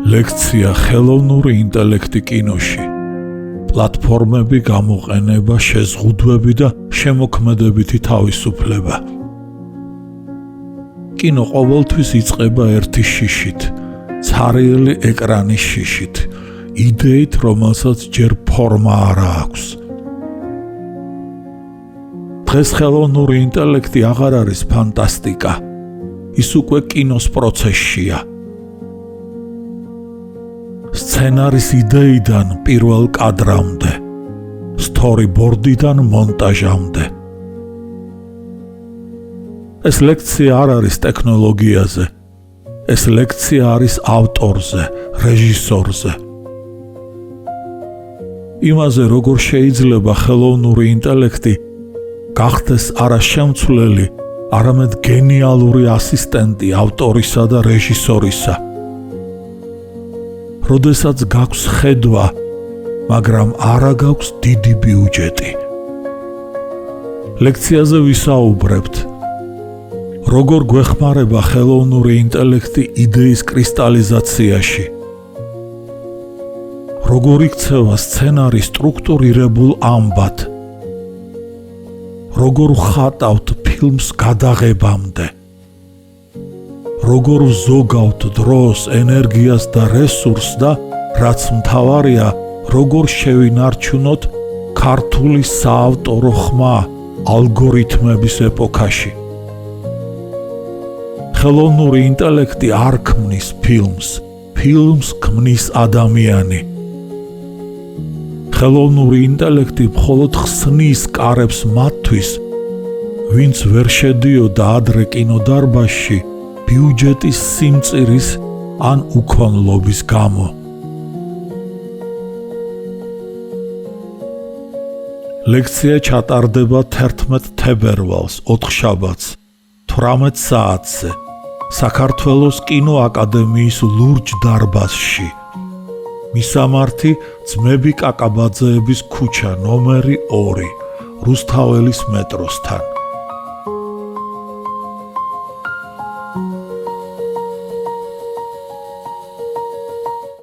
ლექცია ხელოვნური ინტელექტი კინოში. პლატფორმები, გამოყენება, შეზღუდვები და შემოქმედებითი თავისუფლება. კინო ყოველთვის იწყება ერთი შიშით, ცარიელი ეკრანის შიშით, იდეით, რომელსაც ჯერ ფორმა არ აქვს. დღეს ხელოვნური ინტელექტი აღარ არის ფანტასტიკა, ის უკვე კინოს პროცესშია. სცენარის იდეიდან პირველ კადრამდე, სტორიბორდიდან მონტაჟამდე. ეს ლექცია არ არის ტექნოლოგიაზე, ეს ლექცია არის ავტორზე, რეჟისორზე. იმაზე, როგორ შეიძლება ხელოვნური ინტელექტი გახდეს არა შემცვლელი, არამედ გენიალური ასისტენტი ავტორისა და რეჟისორისა. როდესაც გაქვს ხედვა, მაგრამ არა გაქვს დიდი ბიუჯეტი. ლექციაზე ვისაუბრებთ, როგორ გვეხმარება ხელოვნური ინტელექტი იდეის კრისტალიზაციაში, როგორ იქცევა სცენარი სტრუქტურირებულ ამბად, როგორ ვხატავთ ფილმს გადაღებამდე, როგორ ვზოგავთ დროს, ენერგიას და რესურსს და რაც მთავარია, როგორ შევინარჩუნოთ ქართული საავტორო ხმა ალგორითმების ეპოქაში. ხელოვნური ინტელექტი არ ქმნის ფილმს, ფილმს ქმნის ადამიანი. ხელოვნური ინტელექტი მხოლოდ ხსნის კარებს მათთვის, ვინც ვერ შედიოდა ადრე კინოდარბაზში ბიუჯეტის სიმწირის ან უქონლობის გამო. ლექცია ჩატარდება 11 თებერვალს, ოთხშაბათს, 18 საათზე, საქართველოს კინოაკადემიის ლურჯ დარბაზში. მისამართი ძმები კაკაბაძეების ქუჩა ნომერი 2, რუსთაველის მეტროსთან.